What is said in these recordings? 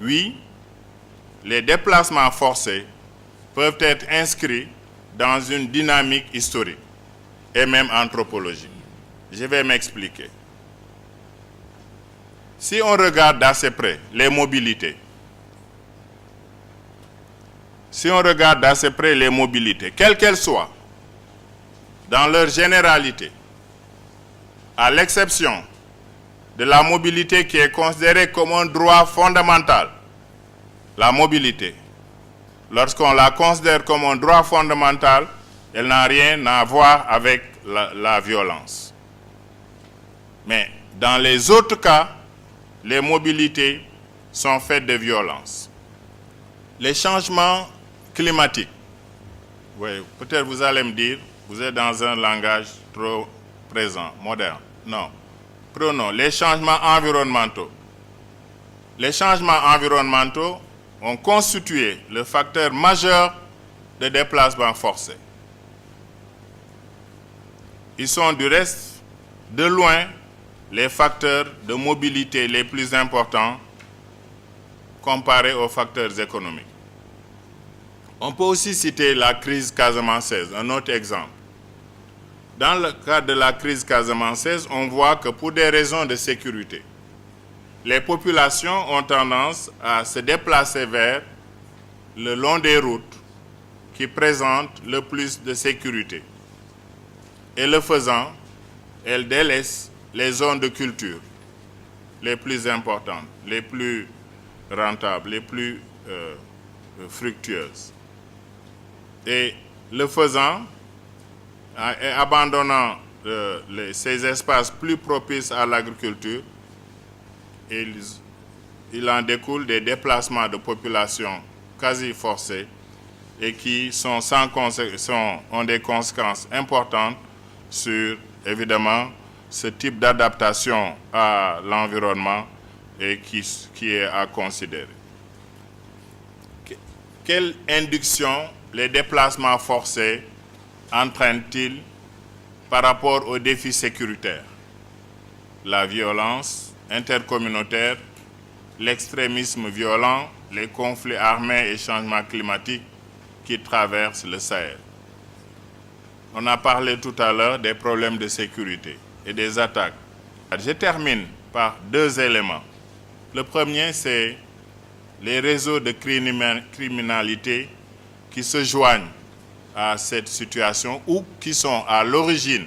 Oui, les déplacements forcés peuvent être inscrits dans une dynamique historique et même anthropologique. Je vais m'expliquer. Si on regarde d'assez près les mobilités, quelles qu'elles soient, dans leur généralité, à l'exception de la mobilité qui est considérée comme un droit fondamental, la mobilité, lorsqu'on la considère comme un droit fondamental, elle n'a rien à voir avec la violence. Mais dans les autres cas, les mobilités sont faites de violence. Les changements climatiques, oui, peut-être vous allez me dire, vous êtes dans un langage trop présent, moderne. Non. Prenons les changements environnementaux. Les changements environnementaux ont constitué le facteur majeur de déplacement forcé. Ils sont du reste, de loin, les facteurs de mobilité les plus importants comparés aux facteurs économiques. On peut aussi citer la crise casamançaise, un autre exemple. Dans le cadre de la crise casamançaise, on voit que pour des raisons de sécurité, les populations ont tendance à se déplacer vers le long des routes qui présentent le plus de sécurité. Et le faisant, elles délaissent les zones de culture les plus importantes, les plus rentables, les plus fructueuses. Et le faisant, et abandonnant ces espaces plus propices à l'agriculture, il en découle des déplacements de population quasi forcés et qui ont des conséquences importantes sur, évidemment, ce type d'adaptation à l'environnement et qui est à considérer. Quelle induction les déplacements forcés entraînent-ils par rapport aux défis sécuritaires? La violence intercommunautaire, l'extrémisme violent, les conflits armés et changements climatiques qui traversent le Sahel. On a parlé tout à l'heure des problèmes de sécurité et des attaques. Je termine par deux éléments. Le premier, c'est les réseaux de criminalité qui se joignent à cette situation ou qui sont à l'origine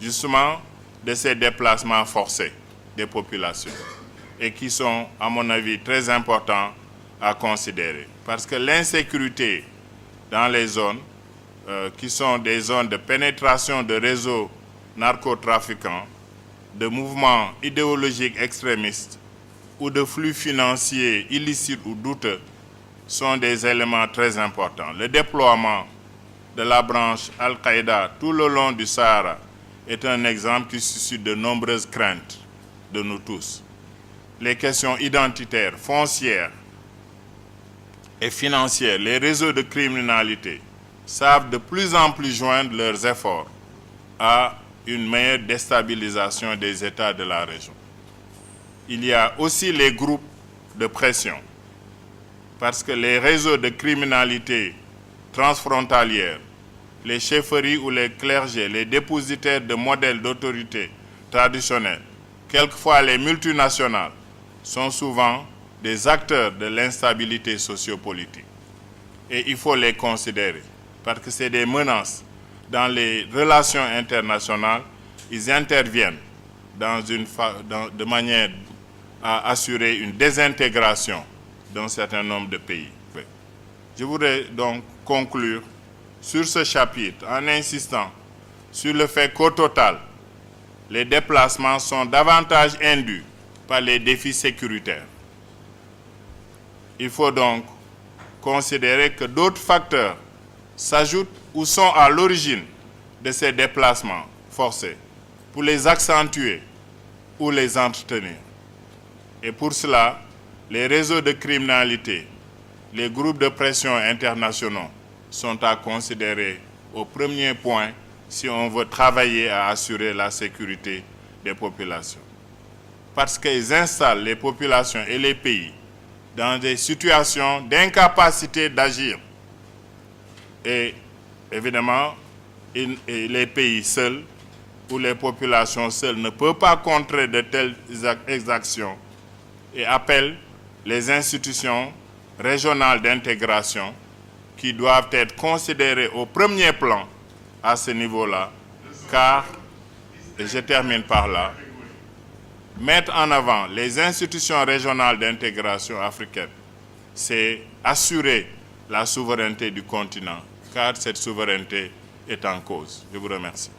justement de ces déplacements forcés des populations et qui sont, à mon avis, très importants à considérer. Parce que l'insécurité dans les zones qui sont des zones de pénétration de réseaux narcotrafiquants, de mouvements idéologiques extrémistes ou de flux financiers illicites ou douteux sont des éléments très importants. Le déploiement de la branche Al-Qaïda tout le long du Sahara est un exemple qui suscite de nombreuses craintes de nous tous. Les questions identitaires, foncières et financières, les réseaux de criminalité savent de plus en plus joindre leurs efforts à une meilleure déstabilisation des États de la région. Il y a aussi les groupes de pression, parce que les réseaux de criminalité transfrontalière, les chefferies ou les clergés, les dépositaires de modèles d'autorité traditionnels, quelquefois les multinationales, sont souvent des acteurs de l'instabilité sociopolitique. Et il faut les considérer, parce que c'est des menaces. Dans les relations internationales, ils interviennent de manière à assurer une désintégration d'un certain nombre de pays. Je voudrais donc conclure sur ce chapitre en insistant sur le fait qu'au total, les déplacements sont davantage induits par les défis sécuritaires. Il faut donc considérer que d'autres facteurs s'ajoutent ou sont à l'origine de ces déplacements forcés pour les accentuer ou les entretenir. Et pour cela, les réseaux de criminalité, les groupes de pression internationaux sont à considérer au premier point si on veut travailler à assurer la sécurité des populations. Parce qu'ils installent les populations et les pays dans des situations d'incapacité d'agir. Et évidemment, les pays seuls ou les populations seules ne peuvent pas contrer de telles exactions et appellent les institutions régionales d'intégration qui doivent être considérées au premier plan à ce niveau-là, car, et je termine par là, mettre en avant les institutions régionales d'intégration africaine, c'est assurer la souveraineté du continent, car cette souveraineté est en cause. Je vous remercie.